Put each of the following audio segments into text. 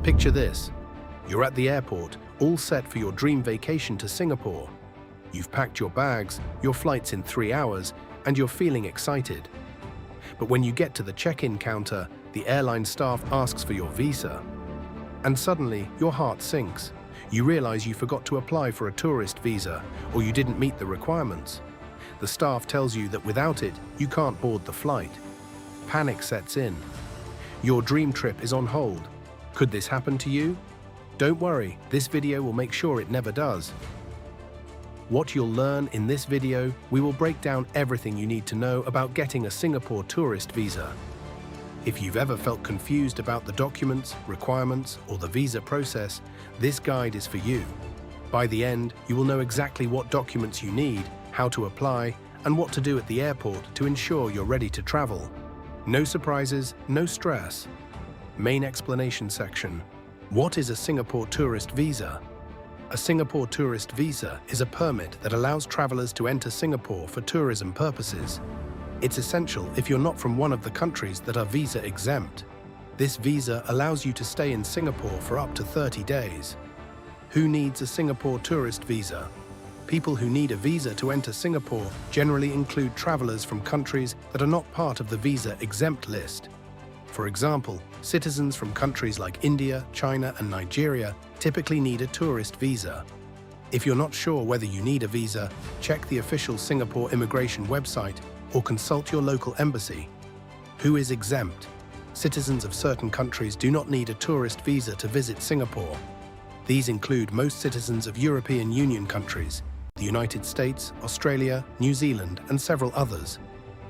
Picture this. You're at the airport, all set for your dream vacation to Singapore. You've packed your bags, your flight's in 3 hours, and you're feeling excited. But when you get to the check-in counter, the airline staff asks for your visa. And suddenly, your heart sinks. You realize you forgot to apply for a tourist visa, or you didn't meet the requirements. The staff tells you that without it, you can't board the flight. Panic sets in. Your dream trip is on hold. Could this happen to you? Don't worry, this video will make sure it never does. What you'll learn in this video, we will break down everything you need to know about getting a Singapore tourist visa. If you've ever felt confused about the documents, requirements, or the visa process, this guide is for you. By the end, you will know exactly what documents you need, how to apply, and what to do at the airport to ensure you're ready to travel. No surprises, no stress. Main explanation section. What is a Singapore tourist visa? A Singapore tourist visa is a permit that allows travelers to enter Singapore for tourism purposes. It's essential if you're not from one of the countries that are visa-exempt. This visa allows you to stay in Singapore for up to 30 days. Who needs a Singapore tourist visa? People who need a visa to enter Singapore generally include travelers from countries that are not part of the visa-exempt list. For example, citizens from countries like India, China, and Nigeria typically need a tourist visa. If you're not sure whether you need a visa, check the official Singapore immigration website or consult your local embassy. Who is exempt? Citizens of certain countries do not need a tourist visa to visit Singapore. These include most citizens of European Union countries, the United States, Australia, New Zealand, and several others.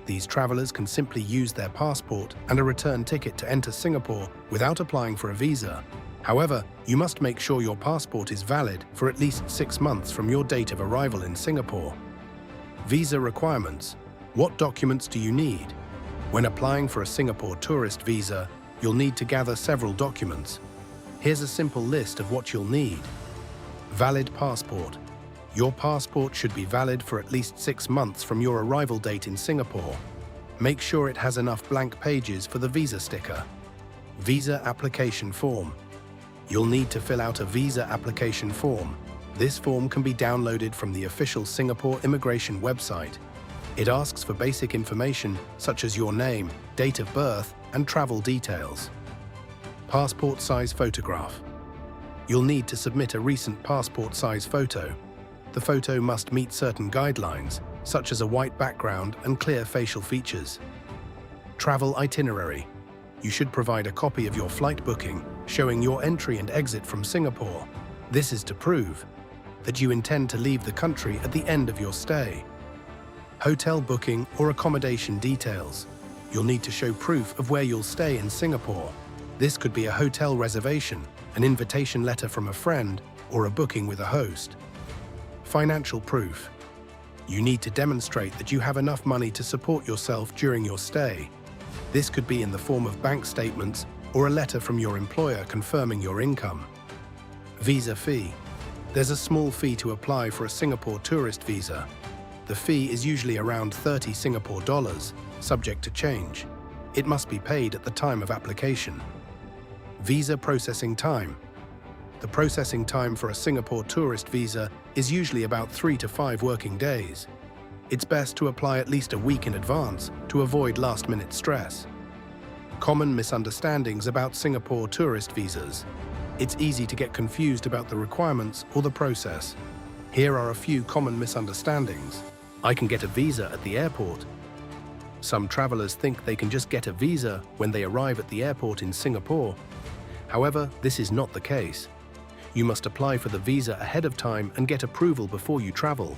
These travelers can simply use their passport and a return ticket to enter Singapore without applying for a visa. However, you must make sure your passport is valid for at least 6 months from your date of arrival in Singapore. Visa requirements. What documents do you need? When applying for a Singapore tourist visa, you'll need to gather several documents. Here's a simple list of what you'll need. Valid passport. Your passport should be valid for at least 6 months from your arrival date in Singapore. Make sure it has enough blank pages for the visa sticker. Visa application form. You'll need to fill out a visa application form. This form can be downloaded from the official Singapore immigration website. It asks for basic information such as your name, date of birth, and travel details. Passport size photograph. You'll need to submit a recent passport size photo. The photo must meet certain guidelines, such as a white background and clear facial features. Travel itinerary. You should provide a copy of your flight booking, showing your entry and exit from Singapore. This is to prove that you intend to leave the country at the end of your stay. Hotel booking or accommodation details. You'll need to show proof of where you'll stay in Singapore. This could be a hotel reservation, an invitation letter from a friend, or a booking with a host. Financial proof. You need to demonstrate that you have enough money to support yourself during your stay. This could be in the form of bank statements or a letter from your employer confirming your income. Visa fee. There's a small fee to apply for a Singapore tourist visa. The fee is usually around 30 Singapore dollars, subject to change. It must be paid at the time of application. Visa processing time. The processing time for a Singapore tourist visa is usually about 3 to 5 working days. It's best to apply at least a week in advance to avoid last-minute stress. Common misunderstandings about Singapore tourist visas. It's easy to get confused about the requirements or the process. Here are a few common misunderstandings. I can get a visa at the airport. Some travelers think they can just get a visa when they arrive at the airport in Singapore. However, this is not the case. You must apply for the visa ahead of time and get approval before you travel.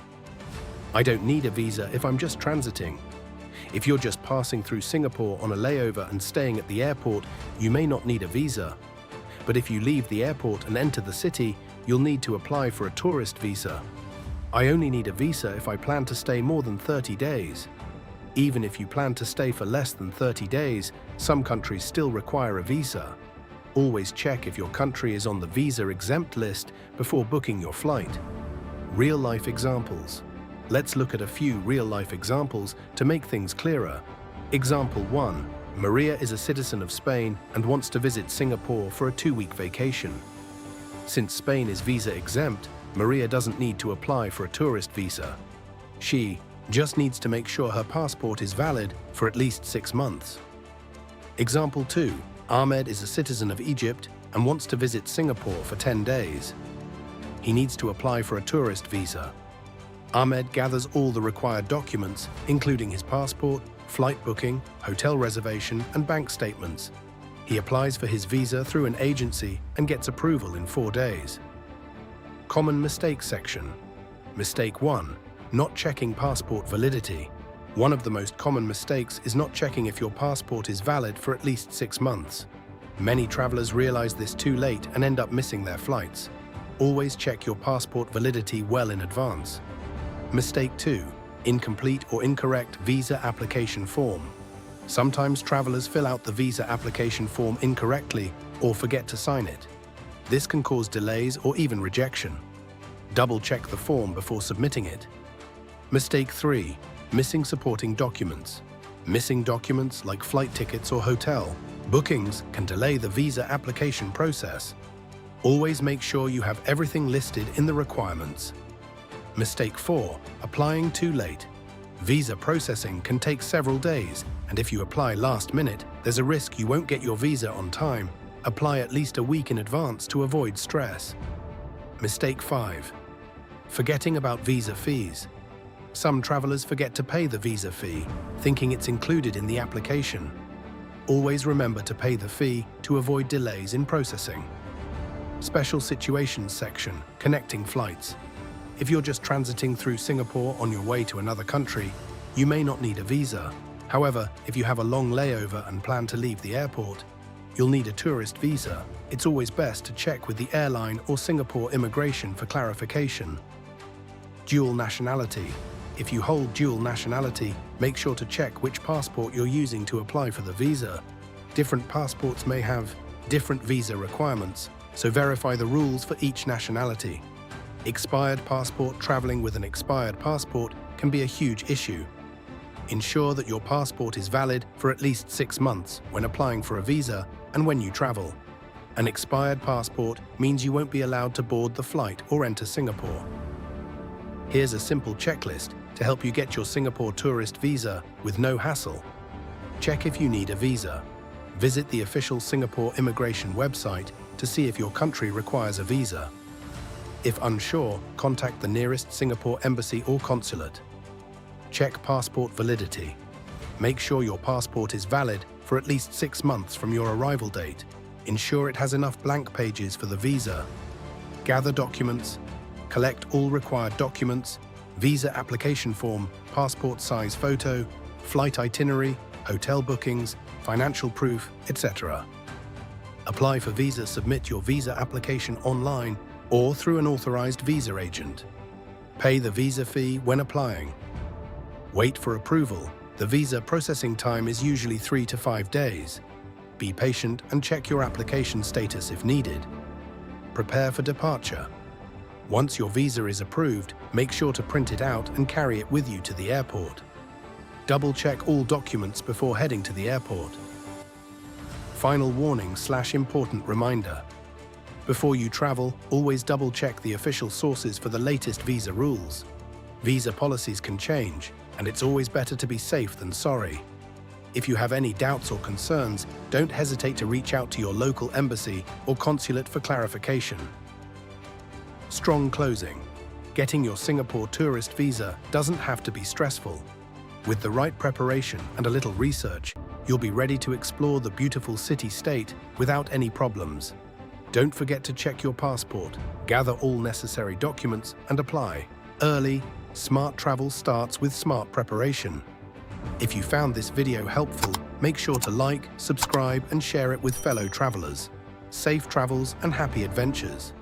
I don't need a visa if I'm just transiting. If you're just passing through Singapore on a layover and staying at the airport, you may not need a visa. But if you leave the airport and enter the city, you'll need to apply for a tourist visa. I only need a visa if I plan to stay more than 30 days. Even if you plan to stay for less than 30 days, some countries still require a visa. Always check if your country is on the visa-exempt list before booking your flight. Real-life examples. Let's look at a few real-life examples to make things clearer. Example 1. Maria is a citizen of Spain and wants to visit Singapore for a 2-week vacation. Since Spain is visa-exempt, Maria doesn't need to apply for a tourist visa. She just needs to make sure her passport is valid for at least 6 months. Example 2. Ahmed is a citizen of Egypt and wants to visit Singapore for 10 days. He needs to apply for a tourist visa. Ahmed gathers all the required documents, including his passport, flight booking, hotel reservation, and bank statements. He applies for his visa through an agency and gets approval in 4 days. Common mistakes section. Mistake 1. Not checking passport validity. One of the most common mistakes is not checking if your passport is valid for at least 6 months. Many travelers realize this too late and end up missing their flights. Always check your passport validity well in advance. Mistake 2. Incomplete or incorrect visa application form. Sometimes travelers fill out the visa application form incorrectly or forget to sign it. This can cause delays or even rejection. Double-check the form before submitting it. Mistake 3. Missing supporting documents. Missing documents like flight tickets or hotel bookings can delay the visa application process. Always make sure you have everything listed in the requirements. Mistake 4. Applying too late. Visa processing can take several days, and if you apply last minute, there's a risk you won't get your visa on time. Apply at least a week in advance to avoid stress. Mistake 5. Forgetting about visa fees. Some travelers forget to pay the visa fee, thinking it's included in the application. Always remember to pay the fee to avoid delays in processing. Special Situations section, connecting flights. If you're just transiting through Singapore on your way to another country, you may not need a visa. However, if you have a long layover and plan to leave the airport, you'll need a tourist visa. It's always best to check with the airline or Singapore immigration for clarification. Dual nationality. If you hold dual nationality, make sure to check which passport you're using to apply for the visa. Different passports may have different visa requirements, so verify the rules for each nationality. Expired passport. Traveling with an expired passport can be a huge issue. Ensure that your passport is valid for at least 6 months when applying for a visa and when you travel. An expired passport means you won't be allowed to board the flight or enter Singapore. Here's a simple checklist to help you get your Singapore tourist visa with no hassle. Check if you need a visa. Visit the official Singapore immigration website to see if your country requires a visa. If unsure, contact the nearest Singapore embassy or consulate. Check passport validity. Make sure your passport is valid for at least 6 months from your arrival date. Ensure it has enough blank pages for the visa. Gather documents. Collect all required documents: visa application form, passport size photo, flight itinerary, hotel bookings, financial proof, etc. Apply for visa. Submit your visa application online or through an authorized visa agent. Pay the visa fee when applying. Wait for approval. The visa processing time is usually 3 to 5 days. Be patient and check your application status if needed. Prepare for departure. Once your visa is approved, make sure to print it out and carry it with you to the airport. Double-check all documents before heading to the airport. Final warning/important reminder. Before you travel, always double-check the official sources for the latest visa rules. Visa policies can change, and it's always better to be safe than sorry. If you have any doubts or concerns, don't hesitate to reach out to your local embassy or consulate for clarification. Strong closing. Getting your Singapore tourist visa doesn't have to be stressful. With the right preparation and a little research, you'll be ready to explore the beautiful city-state without any problems. Don't forget to check your passport, gather all necessary documents, and apply. Early, smart travel starts with smart preparation. If you found this video helpful, make sure to like, subscribe, and share it with fellow travelers. Safe travels and happy adventures.